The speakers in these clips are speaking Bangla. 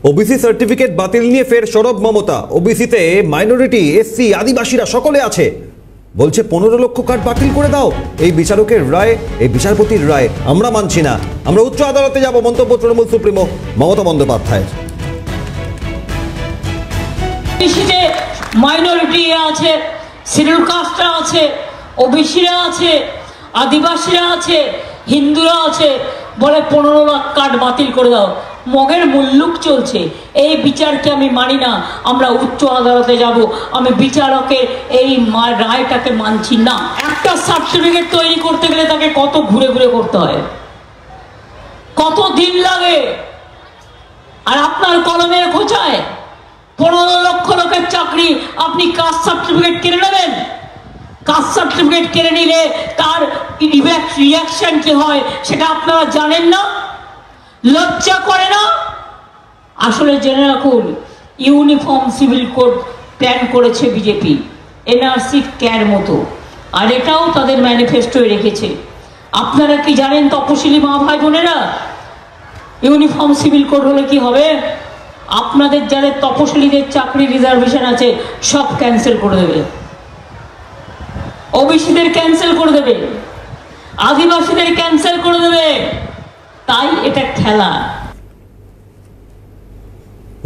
ওবিসি সার্টিফিকেট বাতিল নিয়ে ফের সরব মমতা। ওবিসিতে মাইনরিটি, এসসি, আদিবাসীরা সকলে আছে, বলছে 15 লক্ষ কার্ড বাতিল করে দাও। এই বিচারকের রায়, এই বিচারপতির রায় আমরা মানছি না, আমরা উচ্চ আদালতে যাব, মন্তব্য তৃণমূল সুপ্রিমো মমতা বন্দ্যোপাধ্যায়। মাইনরিটি আছে, শিডিউল কাস্টরা আছে, ওবিসিরা আছে, আদিবাসীরা আছে, হিন্দুরা আছে, বলে 15 লাখ কার্ড বাতিল করে দাও। মগের মুল্লুক চলছে, এই বিচারকে আমি মানি না, আমরা উচ্চ আদালতে যাব, আমি বিচারকের এই রায়টাকে মানছি না। একটা সার্টিফিকেট তৈরি করতে গেলে তাকে কত ঘুরে ঘুরে করতে হয়, কত দিন লাগে, আর আপনার কলমের খোঁচায় 15 লক্ষ লোকের চাকরি আপনি কাস্ট সার্টিফিকেট কেড়ে নেবেন। কাস্ট সার্টিফিকেট কেড়ে নিলে তার রিয়াকশন কি হয় সেটা আপনারা জানেন না, লজ্জা করে না? আসলে জেনে রাখুন, ইউনিফর্ম সিভিল কোড প্ল্যান করেছে বিজেপি, এনআরসি ক্যার মতো, আর এটাও তাদের ম্যানিফেস্টোয় রেখেছে। আপনারা কি জানেন তপশিলি মা ভাই বোনেরা, ইউনিফর্ম সিভিল কোড হলে কি হবে? আপনাদের যাদের তপশিলীদের চাকরি রিজার্ভেশন আছে সব ক্যান্সেল করে দেবে, ওবিসিদের ক্যান্সেল করে দেবে, আদিবাসীদের ক্যান্সেল করে দেবে। তাই এটা খেলা।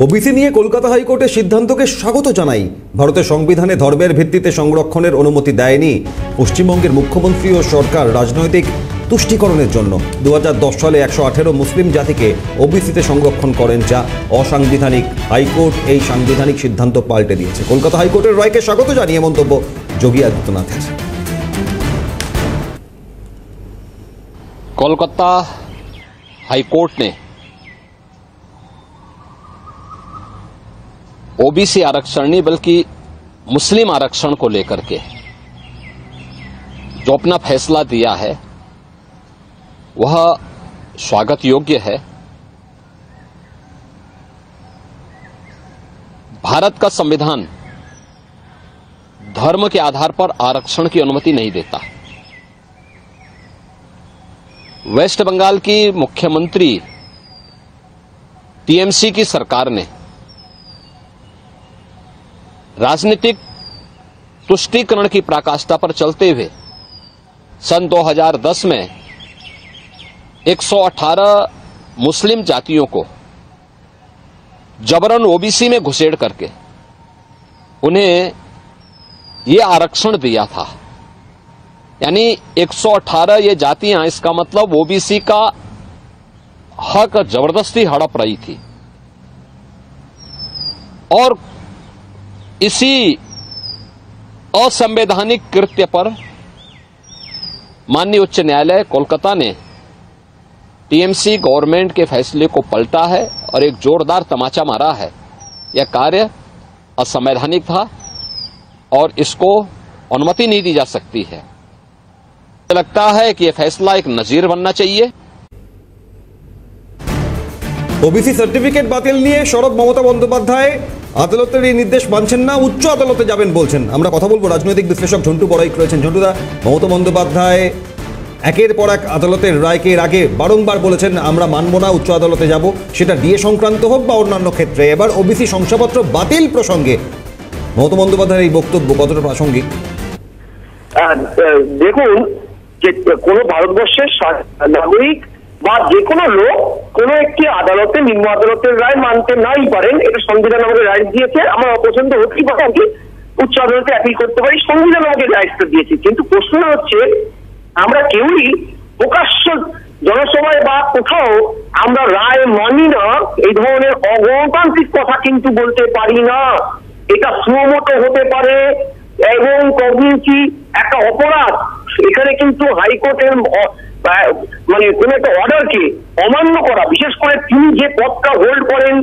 ওবিসি নিয়ে কলকাতা হাইকোর্টের সিদ্ধান্তকে স্বাগত জানাই। ভারতের সংবিধানে ধর্মের ভিত্তিতে সংরক্ষণের অনুমতি দেয়নি পশ্চিমবঙ্গের মুখ্যমন্ত্রী ও সরকার রাজনৈতিক তুষ্টিকরণের জন্য। 2010 সালে 118 মুসলিম জাতিকে ওবিসিতে সংরক্ষণ করেন, যা অসাংবিধানিক। হাইকোর্ট এই সাংবিধানিক সিদ্ধান্ত পাল্টে দিয়েছে। কলকাতা হাইকোর্টের রায়কে স্বাগত জানিয়ে মন্তব্য যোগী আদিত্যনাথের। कोलकाता हाईकोर्ट ने ओबीसी आरक्षण नहीं बल्कि मुस्लिम आरक्षण को लेकर के जो अपना फैसला दिया है वह स्वागत योग्य है। भारत का संविधान धर्म के आधार पर आरक्षण की अनुमति नहीं देता। वेस्ट बंगाल की मुख्यमंत्री टीएमसी की सरकार ने राजनीतिक तुष्टीकरण की पराकाष्ठा पर चलते हुए सन 2010 में 118 मुस्लिम जातियों को जबरन ओबीसी में घुसेड़ करके उन्हें यह आरक्षण दिया था। यानी 118 ये जातियां, इसका मतलब ओबीसी का हक जबरदस्ती हड़प रही थी। और इसी असंवैधानिक कृत्य पर माननीय उच्च न्यायालय कोलकाता ने टीएमसी गवर्नमेंट के फैसले को पलटा है और एक जोरदार तमाचा मारा है। यह कार्य असंवैधानिक था और इसको अनुमति नहीं दी जा सकती है। लगता है कि यह फैसला एक नजीर बनना चाहिए। ওবিসি সার্টিফিকেট বাতিল নিয়ে সরব মমতা বন্দ্যোপাধ্যায়। আদালতের এই নির্দেশ মানছেন না, উচ্চ আদালতে যাবেন বলছেন। আমরা কথা বলবো, রাজনৈতিক বিশ্লেষক ঝন্টু বড়াইক রয়েছেন। ঝন্টুদা, মমতা বন্দ্যোপাধ্যায় একের পর এক আদালতের রায়কে এর আগে বারংবার বলেছেন আমরা মানব না, উচ্চ আদালতে যাব, সেটা ডিএ সংক্রান্ত হোক বা অন্যান্য ক্ষেত্রে। এবার ওবিসি শংসাপত্র বাতিল প্রসঙ্গে মমতা বন্দ্যোপাধ্যায়ের এই বক্তব্য কতটা প্রাসঙ্গিক? দেখুন, যে কোনো ভারতবর্ষের নাগরিক বা যে কোনো লোক কোনো একটি আদালতে, নিম্ন আদালতের রায় মানতে নাই পারেন, এটা সংবিধান আমাকে রাইট দিয়েছে। আমার অপছন্দ হতেই পারে, আমি উচ্চ আদালতে অ্যাপিল করতে পারি, সংবিধান আমাকে রাইটটা দিয়েছে। কিন্তু প্রশ্ন হচ্ছে, আমরা কেউই প্রকাশ্য জনসভায় বা কোথাও আমরা রায় মানি না, এই ধরনের অগণতান্ত্রিক কথা কিন্তু বলতে পারি না। এটা সুমতো হতে পারে এবং কগনিটি একটা অপরাধ। এখানে কিন্তু হাইকোর্টের মানে কোন একটা অর্ডারকে অমান্য করা, বিশেষ করে তিনি যে পদটা হোল্ড করেন,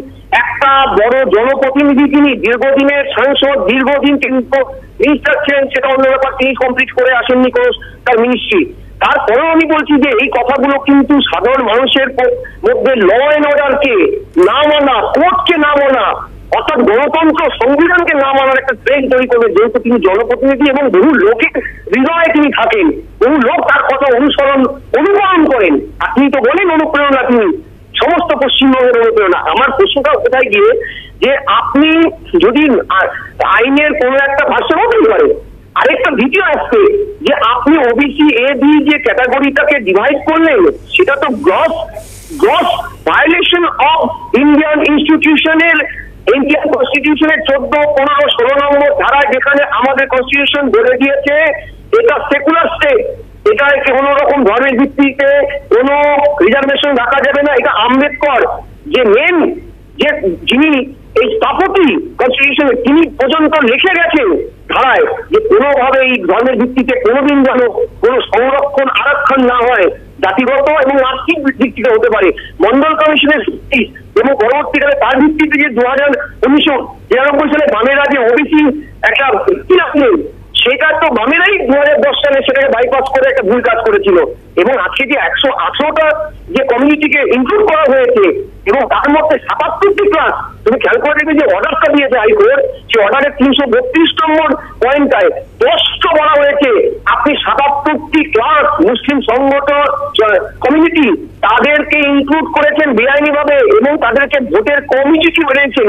একটা বড় জনপ্রতিনিধি, তিনি দীর্ঘদিনের সাংসদ, দীর্ঘদিন কিন্তু মিনিস্টার ছিলেন, সেটা অন্য ব্যাপার, তিনি কমপ্লিট করে আসেননি কোনো তার মিনিস্ট্রি। তারপরেও আমি বলছি যে এই কথাগুলো কিন্তু সাধারণ মানুষের মধ্যে ল অ্যান্ড অর্ডারকে না মানা, কোর্টকে না মানা, অর্থাৎ গণতন্ত্র সংবিধানকে না মানার একটা ট্রেন তৈরি করবে। যেহেতু তিনি জনপ্রতিনিধি এবং বহু লোকের হৃদয়ে তিনি থাকেন, বহু লোক তার কথা অনুকরণ করেন। আপনি তো বলেন অনুপ্রেরণা তিনি, সমস্ত পশ্চিমবঙ্গের অনুপ্রেরণা। আমার প্রশ্নটা কোথায় গিয়ে যে আপনি যদি আইনের কোনো একটা ভাষ্য হতেই পারে, আরেকটা দ্বিতীয় আসছে যে আপনি ওবিসি এ বি যে ক্যাটাগরিটাকে ডিভাইড করলেন, সেটা তো গ্রস ভায়োলেশন অফ ইন্ডিয়ান ইনস্টিটিউশনের, ইন্ডিয়ান কনস্টিটিউশনের 14, 15, 16 নম্বর ধারায়, যেখানে আমাদের কনস্টিটিউশন বলে দিয়েছে এটা সেকুলার স্টেট, এটা কোনো রকম ধর্মের ভিত্তিতে কোনো রিজার্ভেশন রাখা যাবে না। এটা আম্বেদকর যে মেন যে যিনি এই স্থপতি কনস্টিটিউশনে, তিনি পর্যন্ত লিখে গেছেন ধারায় যে কোনোভাবে এই ধর্মের ভিত্তিতে কোনোদিন যেন কোনো সংরক্ষণ আরক্ষণ না হয়, জাতিগত এবং আর্থিক দিক থেকে হতে পারে। মন্ডল কমিশনের এবং পরবর্তীকালে তার ভিত্তিতে যে 1993 সালে বামেরা যে ওবিসি একটা রাখলেন, সেটা তো বামেরাই 2010 সালে সেটাকে বাইপাস করে একটা ভুল কাজ করেছিল। এবং আজকে যে 118টা যে কমিউনিটিকে ইনক্লুড করা হয়েছে এবং তার মধ্যে 77টি ক্লাস, তুমি খেয়াল করে দেখবে যে অর্ডারটা দিয়েছে হাইকোর্ট, সেই অর্ডারের 332 নম্বর পয়েন্টটায় স্পষ্ট বলা হয়েছে আপনি 77টি ক্লাস মুসলিম সংগঠন কমিউনিটি তাদেরকে ইনক্লুড করেছেন বেআইনি ভাবে এবং তাদেরকে ভোটের কমিটি বানিয়েছেন,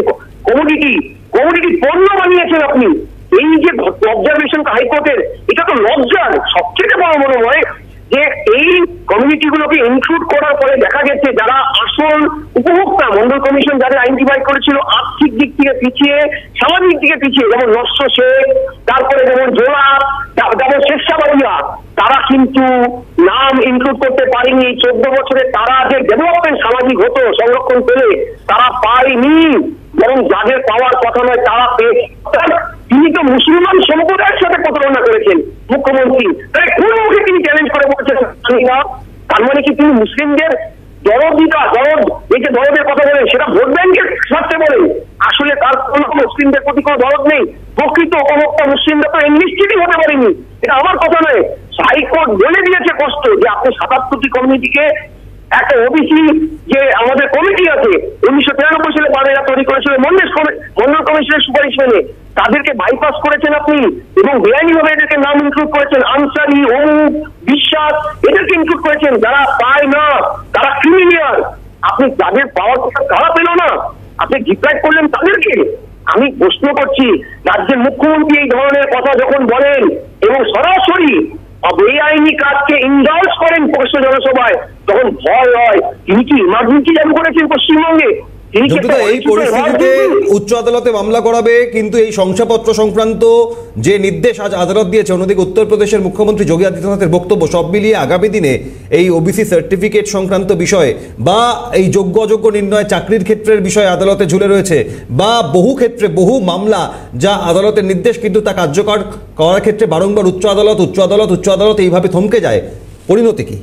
কমিউনিটি পণ্য বানিয়েছেন আপনি। এই যে অবজারভেশন হাইকোর্টের, এটা তো লজ্জার সবচেয়ে বড় মনে হয় যে এই কমিউনিটি গুলোকে ইনক্লুড করার পরে দেখা গেছে যারা আসল উপভোক্তা, মন্ডল কমিশন যাদের আইডেন্টিফাই করেছিল আর্থিক দিক থেকে পিছিয়ে, সামাজিক দিকে পিছিয়ে, যেমন নস্য শেখ, তারপরে যেমন জোলা, যেমন শেষাবাড়িয়া, তারা কিন্তু নাম ইনক্লুড করতে পারেনি। 14 বছরে তারা যে ডেভেলপমেন্ট সামাজিক হতো সংরক্ষণ পেলে, তারা পায়নি, বরং যাদের পাওয়ার কথা নয় তারা পেয়ে। তিনি তো মুসলমান সম্প্রদায়ের সাথে প্রতারণা করেছেন মুখ্যমন্ত্রী, তাই কোন মুখে তিনি চ্যালেঞ্জ করে বলছেন তার মানে কি তিনি মুসলিমদের এই যে দরদের কথা বলেন সেটা ভোট ব্যাংকের স্বার্থে বলেন? আসলে তার কোন মুসলিমদের প্রতি কোনো দরদ নেই। প্রকৃত উপভোক্তা মুসলিমরা তো নিশ্চিতই হতে পারেনি, এটা আমার কথা নয়। হাইকোর্ট বলে দিয়েছে কষ্ট যে আপনি 77টি কমিউনিটিকে একটা ওবিসি যে আমাদের কমিটি আছে 1993 সালে বামেরা তৈরি করেছিল মন্ডল কমিশনের সুপারিশ মেনে, তাদেরকে বাইপাস করেছেন আপনি এবং বেআইনি ভাবে এদেরকে নাম ইনক্লুড করেছেন। আনসারি, অমুক, বিশ্বাস, এদেরকে ইনক্লুড করেছেন। যারা পায় না তারা ক্রিমিনাল। আপনি যাদের পাওয়ার কথা তারা পেল না, আপনি ডিপ্রাইভ করলেন তাদেরকে। আমি প্রশ্ন করছি, রাজ্যের মুখ্যমন্ত্রী এই ধরনের কথা যখন বলেন এবং সরাসরি বেআইনি কাজকে ইন্ডালজ করেন প্রকাশ্য জনসভায়, তখন ভয় হয় তিনি কি ইমার্জেন্সি জারি করেছেন পশ্চিমবঙ্গে? এই পরিস্থিতিতে উচ্চ আদালতে মামলা করাবে, কিন্তু এই শংসাপত্র সংক্রান্ত যে নির্দেশ আজ আদালত দিয়েছে, অন্যদিকে উত্তরপ্রদেশের মুখ্যমন্ত্রী যোগী আদিত্যনাথের বক্তব্য, সব মিলিয়ে আগামী দিনে এই ওবিসি সার্টিফিকেট সংক্রান্ত বিষয় বা এই যোগ্য অযোগ্য নির্ণয় চাকরির ক্ষেত্রের বিষয় আদালতে ঝুলে রয়েছে, বা বহু ক্ষেত্রে বহু মামলা যা আদালতের নির্দেশ কিন্তু তা কার্যকর করার ক্ষেত্রে বারংবার উচ্চ আদালত এইভাবে থমকে যায়। পরিণতি কি?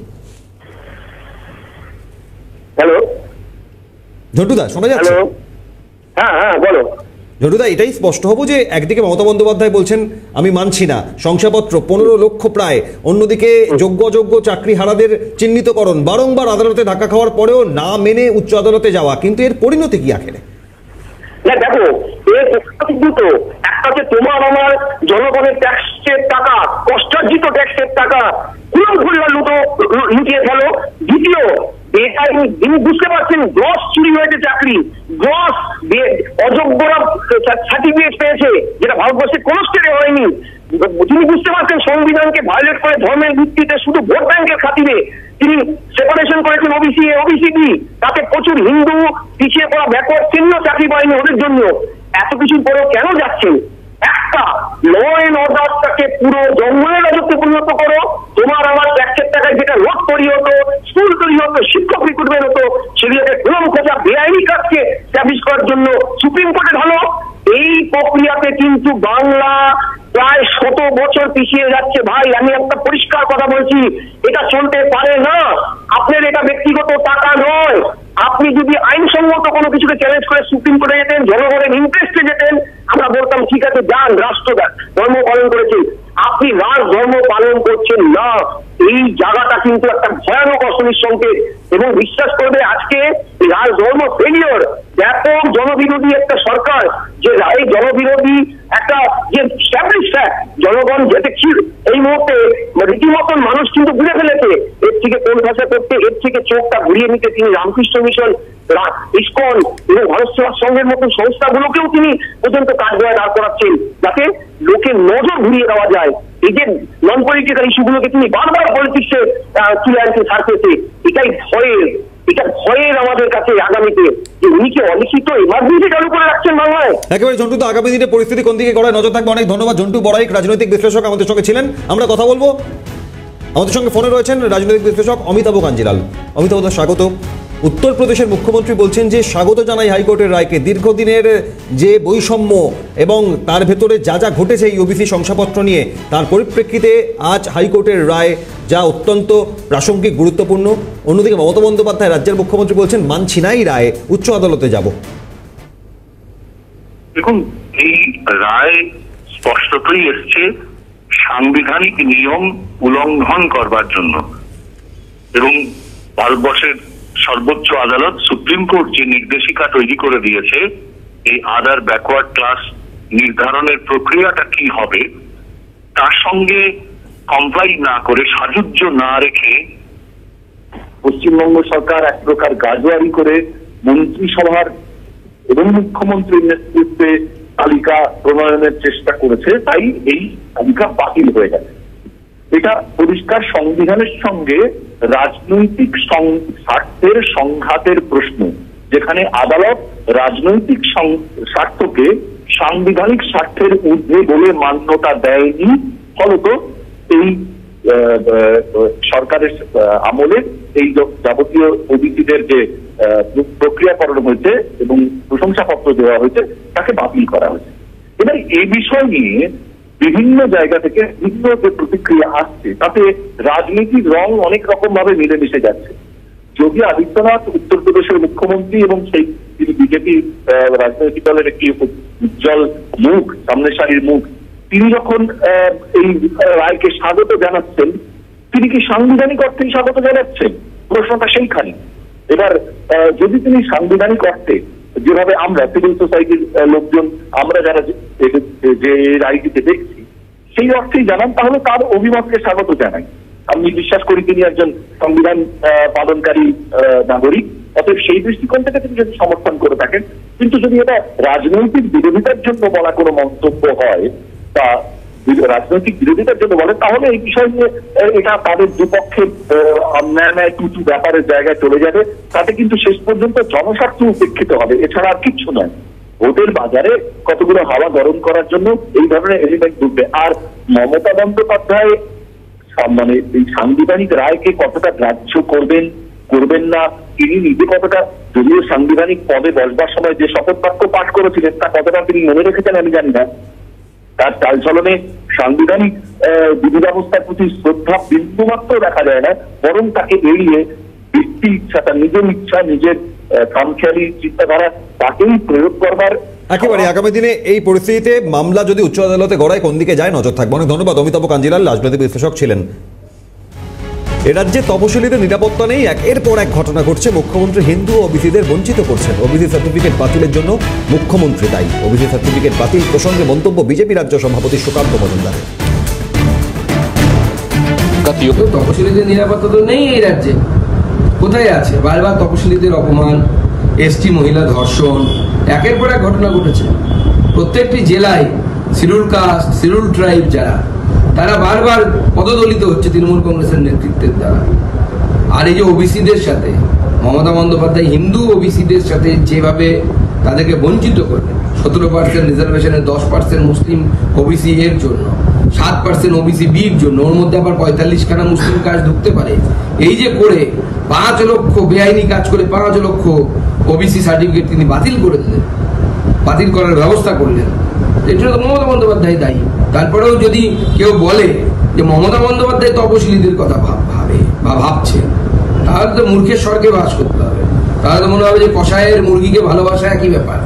হ্যালো ঝন্টুদা, শোনা যাচ্ছে? হ্যাঁ বলো। ঝন্টুদা, এটাই স্পষ্ট হবো যে একদিকে মমতা বন্দ্যোপাধ্যায় বলছেন আমি মানছি না শংসাপত্র 15 লক্ষ প্রায়, অন্যদিকে যোগ্য অযোগ্য চাকরি হারাদের চিহ্নিতকরণ, বারংবার আদালতে ধাক্কা খাওয়ার পরেও না মেনে উচ্চ আদালতে যাওয়া, কিন্তু এর পরিণতি কি আখেরে? না দেখো, এর দুটো, একটা হচ্ছে তোমার আমার জনগণের ট্যাক্সের টাকা, কষ্টার্জিত ট্যাক্সের টাকা লুটিয়ে ফেলো। দ্বিতীয়, তিনি বুঝতে পারছেন গ্রস চুরি হয়েছে চাকরি, গ্রস অযোগ্যরা সার্টিফিকেট পেয়েছে, যেটা ভারতবর্ষে কোন স্টেটে হয়নি। তিনি বুঝতে পারছেন সংবিধানকে ভায়োলেট করে ধর্মের ভিত্তিতে শুধু ভোট ব্যাংকের খাতিরে তিনি সেপারেশন করেছেন ওবিসি এ, ওবিসি বি, তাতে প্রচুর হিন্দু পিছিয়ে পড়া ব্যাকওয়ার্ড শ্রেণীও চাকরি পায়নি ওদের জন্য। এত কিছুর পরেও কেন যাচ্ছেন? একটা ল এন্ড অর্ডারটাকে পুরো জঙ্গলের রাজত্বে পরিণত করো। তোমার আমার ট্যাক্সের টাকায় যেটা রোড তৈরি হতো, স্কুল তৈরি হতো, শিক্ষক রিক্রুটমেন্ট হতো, সেগুলোকে খুলম খোঁজা বেআইনি কাজকে স্ট্যাবলিশ করার জন্য সুপ্রিম কোর্টে ঢালো। এই প্রক্রিয়াতে কিন্তু বাংলা প্রায় 100 বছর পিছিয়ে যাচ্ছে ভাই। আমি একটা পরিষ্কার কথা বলছি, এটা চলতে পারে না। আপনার এটা ব্যক্তিগত টাকা নয়। আপনি যদি আইনসম্মত কোনো কিছুকে চ্যালেঞ্জ করে সুপ্রিম কোর্টে যেতেন, জনগণের ইন্টারেস্টে যেতেন, আমরা বলতাম ঠিক আছে যান, রাষ্ট্র ধর্ম পালন করেছেন। আপনি রাজ ধর্ম পালন করছেন না, এই জায়গাটা কিন্তু একটা ভয়ানক অশনির সংকেত। এবং বিশ্বাস করবে আজকে রাজ ধর্ম ফেলিওর, ব্যাপক জনবিরোধী একটা সরকার, যে এই জনবিরোধী একটা যে জনগণ যেতে এই মুহূর্তে রীতিমতন মানুষ কিন্তু বুঝে ফেলেছে এর থেকে কোন ভাষা করতে, এর থেকে চোখটা ঘুরিয়ে নিতে তিনি রামকৃষ্ণ মিশন, ইসকন এবং ভারত সেবা সংঘের মতন সংস্থাগুলোকেও তিনি পর্যন্ত কাঠগড়ায় দাঁড় করাচ্ছেন, যাতে লোকের নজর ঘুরিয়ে দেওয়া যায়। এই যে নন পলিটিক্যাল ইস্যুগুলোকে তিনি বারবার পলিটিক্সে তুলে আনতে সারতেছে, এটা ভয়ের আমাদের কাছে আগামীতে যে উনি কি অলিখিত এমার্জেন্সি চালু করে রাখছেন বাংলায়। একেবারে ঝন্টু, তো আগামী দিনে পরিস্থিতি কোন দিকে গড়ায় নজর থাকবে। অনেক ধন্যবাদ ঝন্টু বড়াইক, রাজনৈতিক বিশ্লেষক আমাদের সঙ্গে ছিলেন। আমরা কথা বলবো, আমাদের সঙ্গে ফোনে রয়েছেন রাজনৈতিক বিশ্লেষক অমিতাভ কাঞ্জিলাল। অমিতাভ দা, স্বাগত। উত্তরপ্রদেশের মুখ্যমন্ত্রী বলছেন যে স্বাগত জানাই হাইকোর্টের রায়কে, দীর্ঘদিনের যে বৈষম্য এবং তার ভেতরে যা যা ঘটেছে এই ওবিসি শংসাপত্র নিয়ে, তার পরিপ্রেক্ষিতে আজ হাইকোর্টের রায় যা অত্যন্ত প্রাসঙ্গিক, গুরুত্বপূর্ণ। অন্যদিকে মমতা বন্দ্যোপাধ্যায় রাজ্যের মুখ্যমন্ত্রী বলছেন মানছি না এই রায়, উচ্চ আদালতে যাব। দেখুন, এই রায় স্পষ্টতই এসছে সাংবিধানিক নিয়ম উল্লঙ্ঘন করবার জন্য, এবং ভারতবর্ষের সর্বোচ্চ আদালত সুপ্রিম কোর্ট যে নির্দেশিকা তৈরি করে দিয়েছে এই আদার ব্যাকওয়ার্ড ক্লাস নির্ধারণের প্রক্রিয়াটা কি হবে তার সঙ্গে কমপ্লাই না করে, সাজুজ্য না রেখে পশ্চিমবঙ্গ সরকার এক প্রকার গাজোয়ারি করে মন্ত্রিসভার এবং মুখ্যমন্ত্রীর নেতৃত্বে তালিকা প্রণয়নের চেষ্টা করেছে, তাই এই তালিকা বাতিল হয়ে গেছে। এটা পরিষ্কার সংবিধানের সঙ্গে রাজনৈতিক স্বার্থের সংঘাতের প্রশ্ন, যেখানে আদালত রাজনৈতিক স্বার্থকে সাংবিধানিক স্বার্থের ঊর্ধ্বে বলে মান্যতা দেয়নি। ফলত এই সরকারের আমলে এই যাবতীয় ওবিসিদের যে প্রক্রিয়াকরণ হয়েছে এবং প্রশংসাপত্র দেওয়া হয়েছে তাকে বাতিল করা হয়েছে। এবার এই বিষয় নিয়ে বিভিন্ন জায়গা থেকে বিভিন্ন যে প্রতিক্রিয়া আসছে, তাতে রাজনীতির রং অনেক রকম ভাবে মিলেমিশে যাচ্ছে। যোগী আদিত্যনাথ উত্তরপ্রদেশের মুখ্যমন্ত্রী এবং সেই তিনি বিজেপি রাজনৈতিক দলের একটি উজ্জ্বল মুখ, সামনের সারির মুখ, তিনি যখন এই রায়কে স্বাগত জানাচ্ছেন, তিনি কি সাংবিধানিক অর্থেই স্বাগত জানাচ্ছেন? প্রশ্নটা সেইখানে। এবার যদি তিনি সাংবিধানিক অর্থে, যেভাবে আমরা সিভিল সোসাইটির লোকজন আমরা যারা যে রায়টিতে দেখছি সেই অর্থেই জানান, তাহলে তার অভিমতকে স্বাগত জানাই। আমি বিশ্বাস করি তিনি একজন সংবিধান পালনকারী নাগরিক, অতএব সেই দৃষ্টিকোণ থেকে তিনি যদি সমর্থন করে থাকেন। কিন্তু যদি এটা রাজনৈতিক বিরোধিতার জন্য বলা কোনো মন্তব্য হয় বা রাজনৈতিক বিরোধিতার জন্য বলে, তাহলে এই বিষয় নিয়ে এটা তাদের দুপক্ষের অন্যায় টুটু ব্যাপারের জায়গায় চলে যাবে। তাতে কিন্তু শেষ পর্যন্ত জনস্বার্থ উপেক্ষিত হবে, এছাড়া আর কিচ্ছু নয়। ভোটের বাজারে কতগুলো হাওয়া গরম করার জন্য এই ধরনের এলিমেন্ট ঢুকবে। আর মমতা বন্দ্যোপাধ্যায় মানে এই সাংবিধানিক রায়কে কতটা গ্রাহ্য করবেন না, তিনি নিজে কতটা, যদিও সাংবিধানিক পদে বসবার সময় যে শপথ বাক্য পাঠ করেছিলেন তা কতটা তিনি মনে রেখেছেন আমি জানি না। তার চালচলনে সাংবিধানিক বিধি ব্যবস্থার প্রতি শ্রদ্ধা বিন্দুমাত্র দেখা যায় না, বরং তাকে এড়িয়ে ব্যক্তি ইচ্ছা, তার নিজের ইচ্ছা, নিজের খামখেয়ালি চিন্তাধারা তাকেই প্রয়োগ করবার। একেবারে আগামী দিনে এই পরিস্থিতিতে মামলা যদি উচ্চ আদালতে গড়ায় কোন দিকে যায় নজর থাকবে। অনেক ধন্যবাদ অমিতাভ কাঞ্জিলাল, রাজনৈতিক বিশ্লেষক ছিলেন। এ রাজ্যে তপশিলীদের নিরাপত্তা নেই, একের পর এক ঘটনা ঘটছে। মুখ্যমন্ত্রী হিন্দু ও ওবিসিদের বঞ্চিত করছেন। ওবিসি সার্টিফিকেট বাতিলের জন্য মুখ্যমন্ত্রী দায়ী। ওবিসি সার্টিফিকেট বাতিল প্রসঙ্গে মন্তব্য বিজেপি রাজ্য সভাপতি সুকান্ত মজুমদার। তপশিলীদের নিরাপত্তা তো নেই এই রাজ্যে, কোথায় আছে? বারবার তপশিলীদের অপমান, এসটি মহিলা ধর্ষণ, একের পর এক ঘটনা ঘটেছে। প্রত্যেকটি জেলায় শিডিউল কাস্ট, শিডিউল ট্রাইব যারা, তারা বারবার পদদলিত হচ্ছে তৃণমূল কংগ্রেসের নেতৃত্বের দ্বারা। আর এই যে ওবিসিদের সাথে মমতা বন্দ্যোপাধ্যায় হিন্দু ওবিসিদের সাথে যেভাবে তাদেরকে বঞ্চিত করলেন, 17% রিজার্ভেশনের 10% মুসলিম ওবিসি এর জন্য, 7% ওবিসি বির জন্য, ওর মধ্যে আবার 45খানা মুসলিম কাজ ঢুকতে পারে, এই যে করে 5 লক্ষ বেআইনি কাজ করে 5 লক্ষ ওবিসি সার্টিফিকেট তিনি বাতিল করে দিলেন, বাতিল করার ব্যবস্থা করলেন। এর জন্য তো মমতা বন্দ্যোপাধ্যায় দায়ী। তারপরেও যদি কেউ বলে যে মমতা বন্দ্যোপাধ্যায় তপশিলীদের কথা ভাবে বা ভাবছে, তাহলে তো মূর্খের স্বর্গে বাস করতে হবে। তাহলে তো মনে হবে যে কষায়ের মুরগিকে ভালোবাসা একই ব্যাপার।